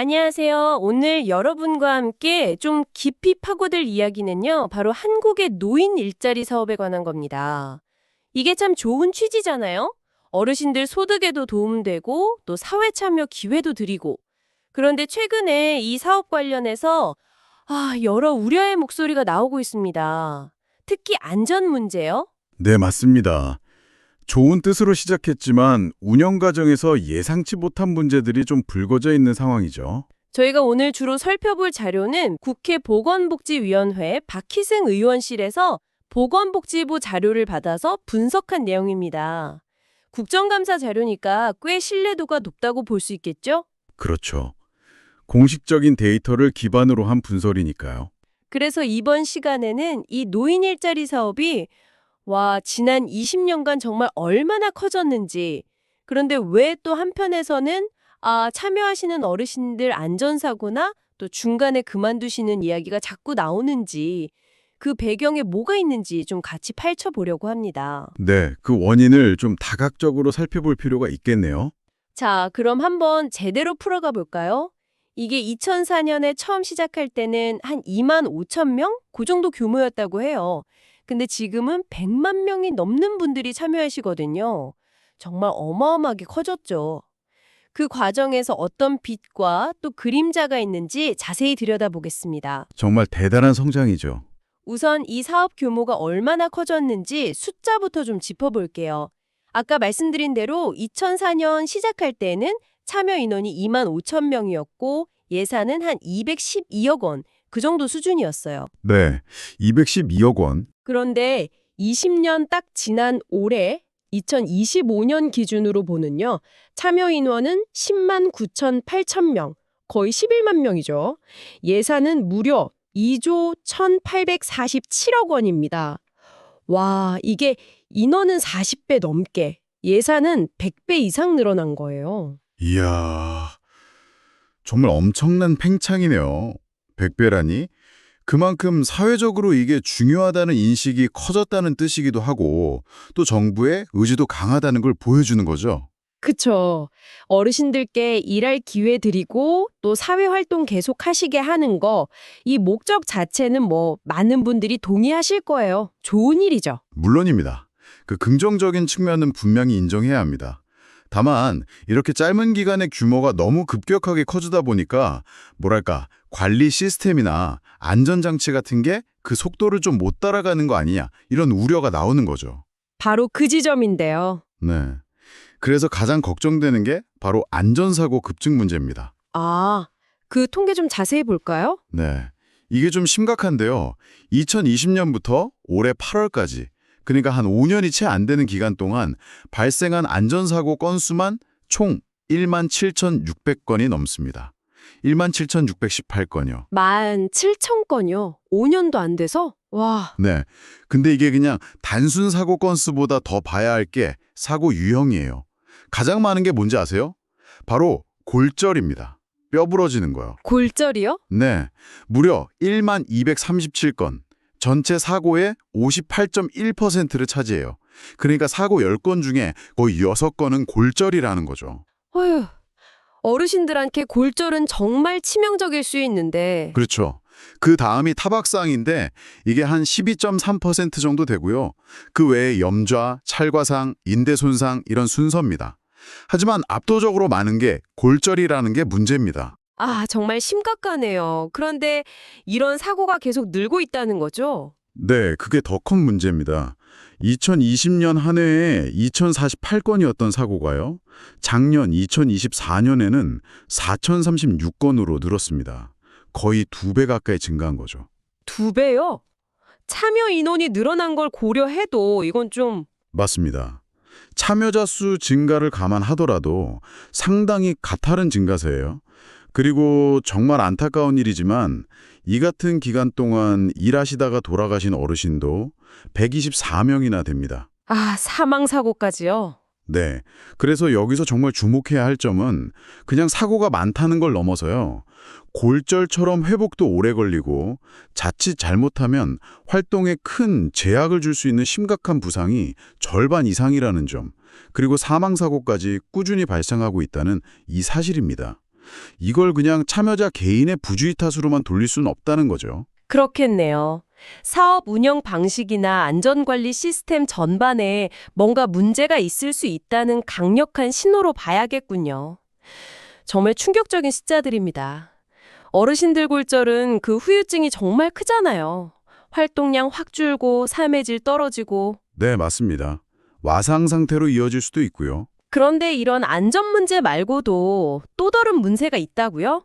안녕하세요. 오늘 여러분과 함께 좀 깊이 파고들 이야기는요, 바로 한국의 노인 일자리 사업에 관한 겁니다. 이게 참 좋은 취지잖아요? 어르신들 소득에도 도움되고 또 사회 참여 기회도 드리고. 그런데 최근에 이 사업 관련해서 여러 우려의 목소리가 나오고 있습니다. 특히 안전 문제요? 네, 맞습니다. 좋은 뜻으로 시작했지만 운영 과정에서 예상치 못한 문제들이 좀 불거져 있는 상황이죠. 저희가 오늘 주로 살펴볼 자료는 국회 보건복지위원회 박희승 의원실에서 보건복지부 자료를 받아서 분석한 내용입니다. 국정감사 자료니까 꽤 신뢰도가 높다고 볼 수 있겠죠? 그렇죠. 공식적인 데이터를 기반으로 한 분석이니까요. 그래서 이번 시간에는 이 노인 일자리 사업이 지난 20년간 정말 얼마나 커졌는지, 그런데 왜 또 한편에서는 참여하시는 어르신들 안전사고나 또 중간에 그만두시는 이야기가 자꾸 나오는지, 그 배경에 뭐가 있는지 좀 같이 파헤쳐보려고 합니다. 네, 그 원인을 좀 다각적으로 살펴볼 필요가 있겠네요. 자, 그럼 한번 제대로 풀어가 볼까요? 이게 2004년에 처음 시작할 때는 한 2만 5천 명? 그 정도 규모였다고 해요. 근데 지금은 100만 명이 넘는 분들이 참여하시거든요. 정말 어마어마하게 커졌죠. 그 과정에서 어떤 빛과 또 그림자가 있는지 자세히 들여다보겠습니다. 정말 대단한 성장이죠. 우선 이 사업 규모가 얼마나 커졌는지 숫자부터 좀 짚어볼게요. 아까 말씀드린 대로 2004년 시작할 때는 참여 인원이 2만 5천 명이었고 예산은 한 212억 원, 그 정도 수준이었어요. 네, 212억 원. 그런데 20년 딱 지난 올해 2025년 기준으로 보는요. 참여 인원은 10만 9천 8천 명, 거의 11만 명이죠. 예산은 무려 2조 1,847억 원입니다. 와, 이게 인원은 40배 넘게, 예산은 100배 이상 늘어난 거예요. 이야, 정말 엄청난 팽창이네요. 100배라니? 그만큼 사회적으로 이게 중요하다는 인식이 커졌다는 뜻이기도 하고 또 정부의 의지도 강하다는 걸 보여주는 거죠. 그쵸. 어르신들께 일할 기회 드리고 또 사회활동 계속 하시게 하는 거, 이 목적 자체는 많은 분들이 동의하실 거예요. 좋은 일이죠. 물론입니다. 그 긍정적인 측면은 분명히 인정해야 합니다. 다만 이렇게 짧은 기간에 규모가 너무 급격하게 커지다 보니까 뭐랄까 관리 시스템이나 안전장치 같은 게 그 속도를 좀 못 따라가는 거 아니냐 이런 우려가 나오는 거죠. 바로 그 지점인데요. 네. 그래서 가장 걱정되는 게 바로 안전사고 급증 문제입니다. 그 통계 좀 자세히 볼까요? 네. 이게 좀 심각한데요. 2020년부터 올해 8월까지 그러니까 한 5년이 채 안 되는 기간 동안 발생한 안전사고 건수만 총 17,600건이 넘습니다. 17,618건이요. 17,000건이요. 5년도 안 돼서? 와. 네. 근데 이게 그냥 단순 사고 건수보다 더 봐야 할 게 사고 유형이에요. 가장 많은 게 뭔지 아세요? 바로 골절입니다. 뼈 부러지는 거요. 골절이요? 네. 무려 1237건. 전체 사고의 58.1%를 차지해요. 그러니까 사고 10건 중에 거의 6건은 골절이라는 거죠. 어휴. 어르신들한테 골절은 정말 치명적일 수 있는데. 그렇죠. 그 다음이 타박상인데 이게 한 12.3% 정도 되고요. 그 외에 염좌, 찰과상, 인대 손상 이런 순서입니다. 하지만 압도적으로 많은 게 골절이라는 게 문제입니다. 정말 심각하네요. 그런데 이런 사고가 계속 늘고 있다는 거죠? 네, 그게 더 큰 문제입니다. 2020년 한 해에 2,048건이었던 사고가요. 작년 2024년에는 4,036건으로 늘었습니다. 거의 2배 가까이 증가한 거죠. 2배요? 참여 인원이 늘어난 걸 고려해도 이건 좀... 맞습니다. 참여자 수 증가를 감안하더라도 상당히 가파른 증가세예요. 그리고 정말 안타까운 일이지만 이 같은 기간 동안 일하시다가 돌아가신 어르신도 124명이나 됩니다. 사망사고까지요? 네. 그래서 여기서 정말 주목해야 할 점은 그냥 사고가 많다는 걸 넘어서요. 골절처럼 회복도 오래 걸리고 자칫 잘못하면 활동에 큰 제약을 줄 수 있는 심각한 부상이 절반 이상이라는 점, 그리고 사망사고까지 꾸준히 발생하고 있다는 이 사실입니다. 이걸 그냥 참여자 개인의 부주의 탓으로만 돌릴 수는 없다는 거죠. 그렇겠네요. 사업 운영 방식이나 안전관리 시스템 전반에 뭔가 문제가 있을 수 있다는 강력한 신호로 봐야겠군요. 정말 충격적인 숫자들입니다. 어르신들 골절은 그 후유증이 정말 크잖아요. 활동량 확 줄고 삶의 질 떨어지고. 네, 맞습니다. 와상 상태로 이어질 수도 있고요. 그런데 이런 안전 문제 말고도 또 다른 문제가 있다고요?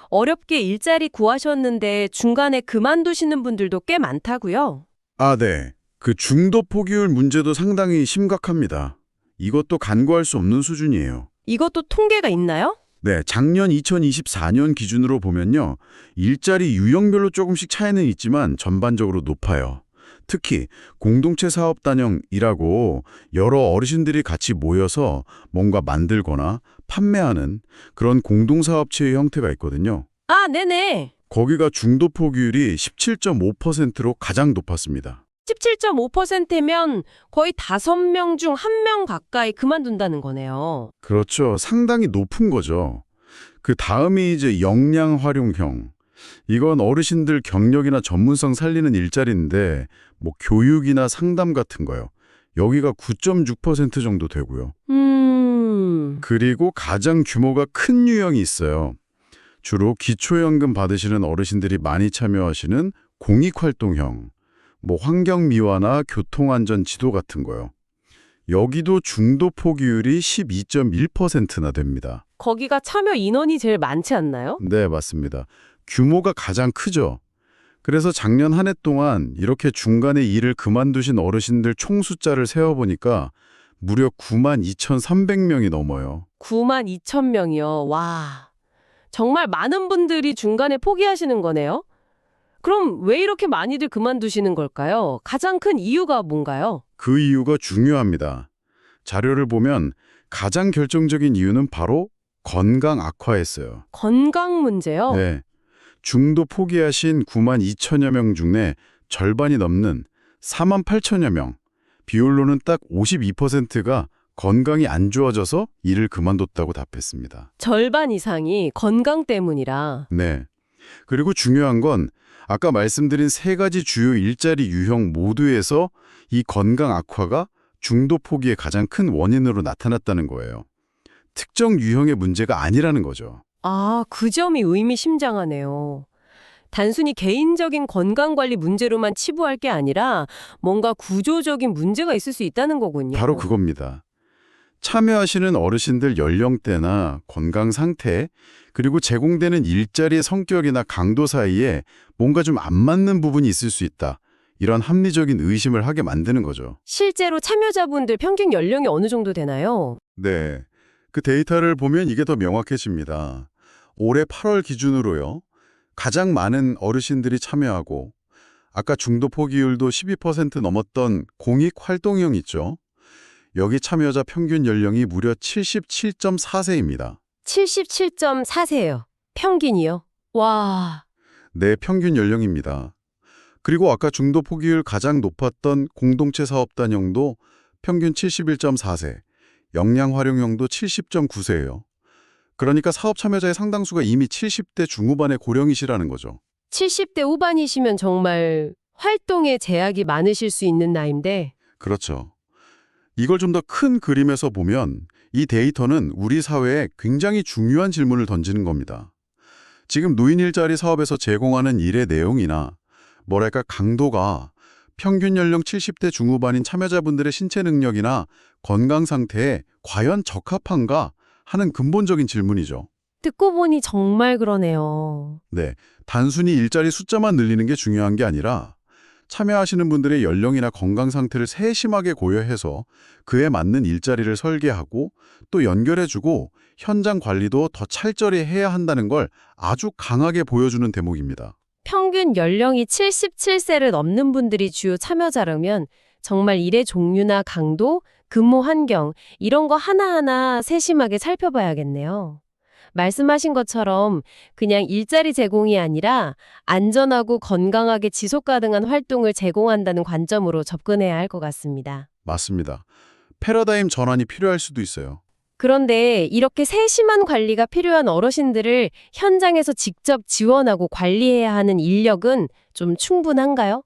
어렵게 일자리 구하셨는데 중간에 그만두시는 분들도 꽤 많다고요? 아, 네. 그 중도 포기율 문제도 상당히 심각합니다. 이것도 간과할 수 없는 수준이에요. 이것도 통계가 있나요? 네, 작년 2024년 기준으로 보면요. 일자리 유형별로 조금씩 차이는 있지만 전반적으로 높아요. 특히 공동체 사업 단형이라고 여러 어르신들이 같이 모여서 뭔가 만들거나 판매하는 그런 공동사업체의 형태가 있거든요. 아, 네네. 거기가 중도 포기율이 17.5%로 가장 높았습니다. 17.5%면 거의 5명 중 1명 가까이 그만둔다는 거네요. 그렇죠. 상당히 높은 거죠. 그 다음이 이제 역량 활용형. 이건 어르신들 경력이나 전문성 살리는 일자리인데 뭐 교육이나 상담 같은 거요. 여기가 9.6% 정도 되고요. 그리고 가장 규모가 큰 유형이 있어요. 주로 기초연금 받으시는 어르신들이 많이 참여하시는 공익활동형, 뭐 환경미화나 교통안전 지도 같은 거요. 여기도 중도 포기율이 12.1%나 됩니다. 거기가 참여 인원이 제일 많지 않나요? 네, 맞습니다. 규모가 가장 크죠. 그래서 작년 한 해 동안 이렇게 중간에 일을 그만두신 어르신들 총 숫자를 세어보니까 무려 92,300명이 넘어요. 92,000명이요. 와, 정말 많은 분들이 중간에 포기하시는 거네요. 그럼 왜 이렇게 많이들 그만두시는 걸까요? 가장 큰 이유가 뭔가요? 그 이유가 중요합니다. 자료를 보면 가장 결정적인 이유는 바로 건강 악화였어요. 건강 문제요? 네. 중도 포기하신 92,000여 명 중에 절반이 넘는 48,000여 명, 비율로는 딱 52%가 건강이 안 좋아져서 일을 그만뒀다고 답했습니다. 절반 이상이 건강 때문이라. 네. 그리고 중요한 건 아까 말씀드린 세 가지 주요 일자리 유형 모두에서 이 건강 악화가 중도 포기의 가장 큰 원인으로 나타났다는 거예요. 특정 유형의 문제가 아니라는 거죠. 아, 그 점이 의미심장하네요. 단순히 개인적인 건강관리 문제로만 치부할 게 아니라 뭔가 구조적인 문제가 있을 수 있다는 거군요. 바로 그겁니다. 참여하시는 어르신들 연령대나 건강 상태, 그리고 제공되는 일자리의 성격이나 강도 사이에 뭔가 좀 안 맞는 부분이 있을 수 있다. 이런 합리적인 의심을 하게 만드는 거죠. 실제로 참여자분들 평균 연령이 어느 정도 되나요? 네. 그 데이터를 보면 이게 더 명확해집니다. 올해 8월 기준으로요. 가장 많은 어르신들이 참여하고 아까 중도 포기율도 12% 넘었던 공익활동형 있죠. 여기 참여자 평균 연령이 무려 77.4세입니다. 77.4세예요. 평균이요? 와, 내 평균 연령입니다. 그리고 아까 중도 포기율 가장 높았던 공동체 사업 단형도 평균 71.4세, 역량 활용형도 70.9세예요. 그러니까 사업 참여자의 상당수가 이미 70대 중후반의 고령이시라는 거죠. 70대 후반이시면 정말 활동에 제약이 많으실 수 있는 나이인데 그렇죠. 이걸 좀 더 큰 그림에서 보면 이 데이터는 우리 사회에 굉장히 중요한 질문을 던지는 겁니다. 지금 노인 일자리 사업에서 제공하는 일의 내용이나 뭐랄까 강도가 평균 연령 70대 중후반인 참여자분들의 신체 능력이나 건강 상태에 과연 적합한가 하는 근본적인 질문이죠. 듣고 보니 정말 그러네요. 네, 단순히 일자리 숫자만 늘리는 게 중요한 게 아니라 참여하시는 분들의 연령이나 건강 상태를 세심하게 고려해서 그에 맞는 일자리를 설계하고 또 연결해주고 현장 관리도 더 철저히 해야 한다는 걸 아주 강하게 보여주는 대목입니다. 평균 연령이 77세를 넘는 분들이 주요 참여자라면 정말 일의 종류나 강도, 근무 환경 이런 거 하나하나 세심하게 살펴봐야겠네요. 말씀하신 것처럼 그냥 일자리 제공이 아니라 안전하고 건강하게 지속 가능한 활동을 제공한다는 관점으로 접근해야 할 것 같습니다. 맞습니다. 패러다임 전환이 필요할 수도 있어요. 그런데 이렇게 세심한 관리가 필요한 어르신들을 현장에서 직접 지원하고 관리해야 하는 인력은 좀 충분한가요?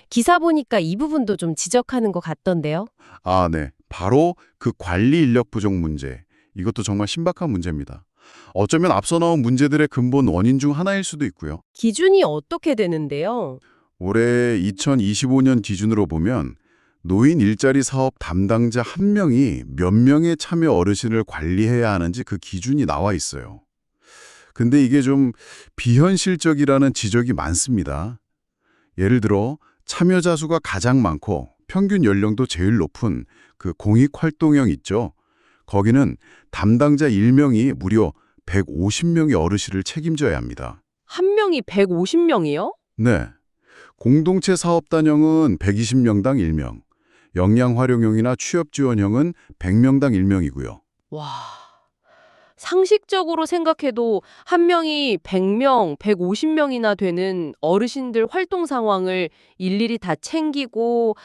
기사 보니까 이 부분도 좀 지적하는 것 같던데요. 아, 네. 바로 그 관리 인력 부족 문제. 이것도 정말 신박한 문제입니다. 어쩌면 앞서 나온 문제들의 근본 원인 중 하나일 수도 있고요. 기준이 어떻게 되는데요? 올해 2025년 기준으로 보면 노인 일자리 사업 담당자 한 명이 몇 명의 참여 어르신을 관리해야 하는지 그 기준이 나와 있어요. 근데 이게 좀 비현실적이라는 지적이 많습니다. 예를 들어 참여자 수가 가장 많고 평균 연령도 제일 높은 그 공익활동형 있죠. 거기는 담당자 1명이 무려 150명의 어르신을 책임져야 합니다. 한 명이 150명이요? 네. 공동체 사업단형은 120명당 1명, 역량활용형이나 취업지원형은 100명당 1명이고요. 와, 상식적으로 생각해도 한 명이 100명, 150명이나 되는 어르신들 활동 상황을 일일이 다 챙기고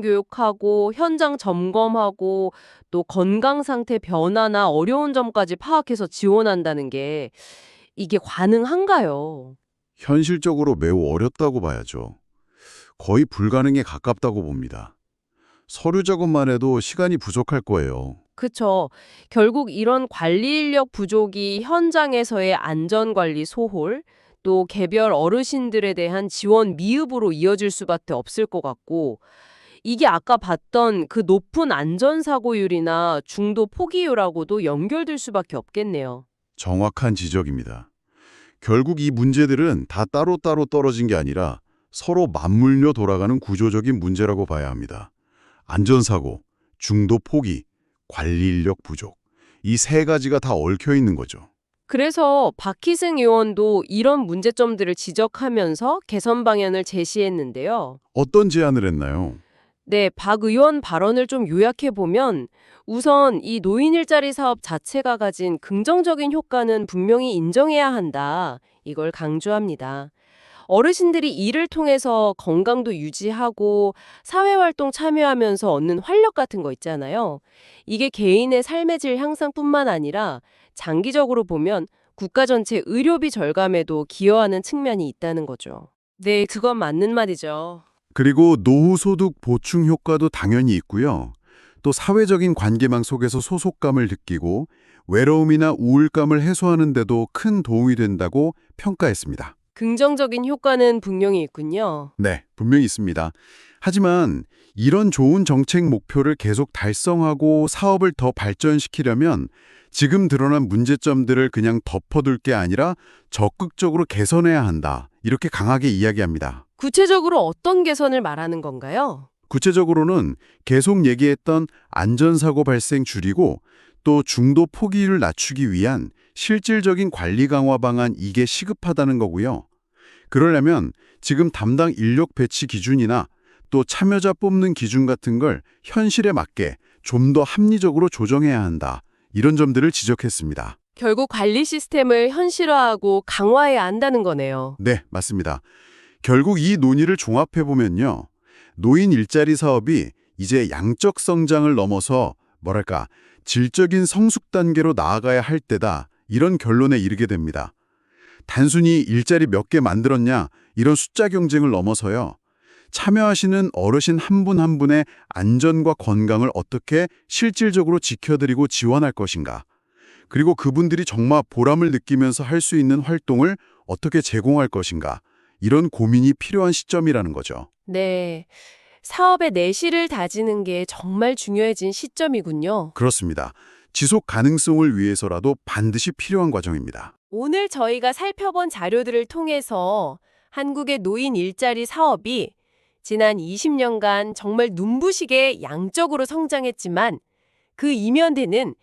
안전교육하고 현장 점검하고 또 건강 상태 변화나 어려운 점까지 파악해서 지원한다는 게 이게 가능한가요? 현실적으로 매우 어렵다고 봐야죠. 거의 불가능에 가깝다고 봅니다. 서류 작업만 해도 시간이 부족할 거예요. 그쵸. 결국 이런 관리 인력 부족이 현장에서의 안전관리 소홀, 또 개별 어르신들에 대한 지원 미흡으로 이어질 수밖에 없을 것 같고, 이게 아까 봤던 그 높은 안전사고율이나 중도 포기율하고도 연결될 수밖에 없겠네요. 정확한 지적입니다. 결국 이 문제들은 다 따로따로 떨어진 게 아니라 서로 맞물려 돌아가는 구조적인 문제라고 봐야 합니다. 안전사고, 중도 포기, 관리 인력 부족. 이 세 가지가 다 얽혀 있는 거죠. 그래서 박희승 의원도 이런 문제점들을 지적하면서 개선 방향을 제시했는데요. 어떤 제안을 했나요? 네, 박 의원 발언을 좀 요약해 보면 우선 이 노인 일자리 사업 자체가 가진 긍정적인 효과는 분명히 인정해야 한다. 이걸 강조합니다. 어르신들이 이를 통해서 건강도 유지하고 사회활동 참여하면서 얻는 활력 같은 거 있잖아요. 이게 개인의 삶의 질 향상뿐만 아니라 장기적으로 보면 국가 전체 의료비 절감에도 기여하는 측면이 있다는 거죠. 네, 그건 맞는 말이죠. 그리고 노후소득 보충 효과도 당연히 있고요. 또 사회적인 관계망 속에서 소속감을 느끼고 외로움이나 우울감을 해소하는 데도 큰 도움이 된다고 평가했습니다. 긍정적인 효과는 분명히 있군요. 네, 분명히 있습니다. 하지만 이런 좋은 정책 목표를 계속 달성하고 사업을 더 발전시키려면 지금 드러난 문제점들을 그냥 덮어둘 게 아니라 적극적으로 개선해야 한다. 이렇게 강하게 이야기합니다. 구체적으로 어떤 개선을 말하는 건가요? 구체적으로는 계속 얘기했던 안전사고 발생 줄이고 또 중도 포기율을 낮추기 위한 실질적인 관리 강화 방안 이게 시급하다는 거고요. 그러려면 지금 담당 인력 배치 기준이나 또 참여자 뽑는 기준 같은 걸 현실에 맞게 좀 더 합리적으로 조정해야 한다. 이런 점들을 지적했습니다. 결국 관리 시스템을 현실화하고 강화해야 한다는 거네요. 네, 맞습니다. 결국 이 논의를 종합해보면요. 노인 일자리 사업이 이제 양적 성장을 넘어서 뭐랄까 질적인 성숙 단계로 나아가야 할 때다. 이런 결론에 이르게 됩니다. 단순히 일자리 몇 개 만들었냐 이런 숫자 경쟁을 넘어서요. 참여하시는 어르신 한 분 한 분의 안전과 건강을 어떻게 실질적으로 지켜드리고 지원할 것인가. 그리고 그분들이 정말 보람을 느끼면서 할 수 있는 활동을 어떻게 제공할 것인가. 이런 고민이 필요한 시점이라는 거죠. 네. 사업의 내실을 다지는 게 정말 중요해진 시점이군요. 그렇습니다. 지속 가능성을 위해서라도 반드시 필요한 과정입니다. 오늘 저희가 살펴본 자료들을 통해서 한국의 노인 일자리 사업이 지난 20년간 정말 눈부시게 양적으로 성장했지만 그 이면에는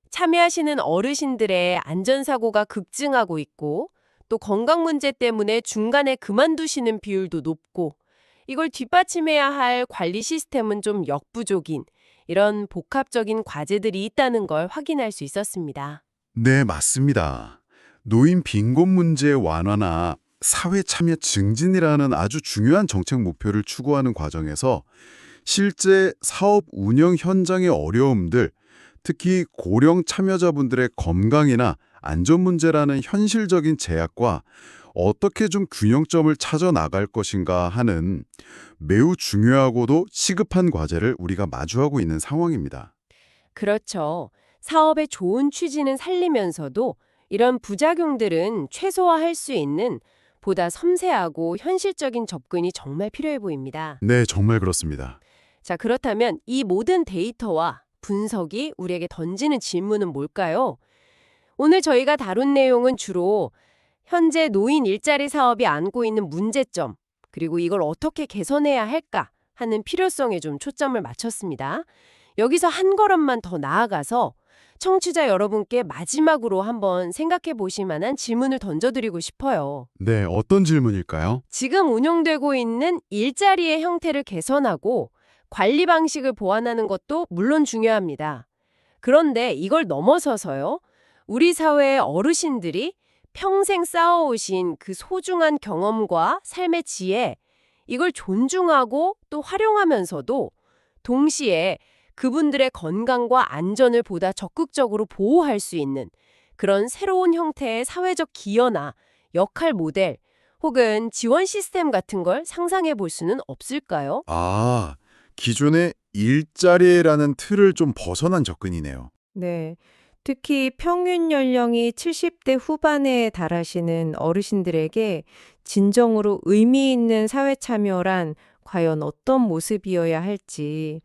참여하시는 어르신들의 안전사고가 급증하고 있고 또 건강 문제 때문에 중간에 그만두시는 비율도 높고 이걸 뒷받침해야 할 관리 시스템은 좀 역부족인 이런 복합적인 과제들이 있다는 걸 확인할 수 있었습니다. 네, 맞습니다. 노인 빈곤 문제 완화나 사회 참여 증진이라는 아주 중요한 정책 목표를 추구하는 과정에서 실제 사업 운영 현장의 어려움들, 특히 고령 참여자분들의 건강이나 안전 문제라는 현실적인 제약과 어떻게 좀 균형점을 찾아 나갈 것인가 하는 매우 중요하고도 시급한 과제를 우리가 마주하고 있는 상황입니다. 그렇죠. 사업의 좋은 취지는 살리면서도 이런 부작용들은 최소화할 수 있는 보다 섬세하고 현실적인 접근이 정말 필요해 보입니다. 네, 정말 그렇습니다. 자, 그렇다면 이 모든 데이터와 분석이 우리에게 던지는 질문은 뭘까요? 오늘 저희가 다룬 내용은 주로 현재 노인 일자리 사업이 안고 있는 문제점, 그리고 이걸 어떻게 개선해야 할까 하는 필요성에 좀 초점을 맞췄습니다. 여기서 한 걸음만 더 나아가서 청취자 여러분께 마지막으로 한번 생각해 보실 만한 질문을 던져드리고 싶어요. 네, 어떤 질문일까요? 지금 운영되고 있는 일자리의 형태를 개선하고 관리 방식을 보완하는 것도 물론 중요합니다. 그런데 이걸 넘어서서요, 우리 사회의 어르신들이 평생 쌓아오신 그 소중한 경험과 삶의 지혜, 이걸 존중하고 또 활용하면서도 동시에 그분들의 건강과 안전을 보다 적극적으로 보호할 수 있는 그런 새로운 형태의 사회적 기여나 역할 모델 혹은 지원 시스템 같은 걸 상상해 볼 수는 없을까요? 아, 기존의 일자리라는 틀을 좀 벗어난 접근이네요. 네. 특히 평균 연령이 70대 후반에 달하시는 어르신들에게 진정으로 의미 있는 사회 참여란 과연 어떤 모습이어야 할지,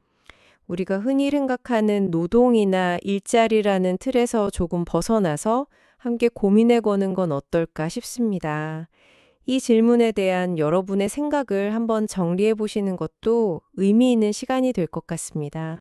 우리가 흔히 생각하는 노동이나 일자리라는 틀에서 조금 벗어나서 함께 고민해 보는 건 어떨까 싶습니다. 이 질문에 대한 여러분의 생각을 한번 정리해 보시는 것도 의미 있는 시간이 될 것 같습니다.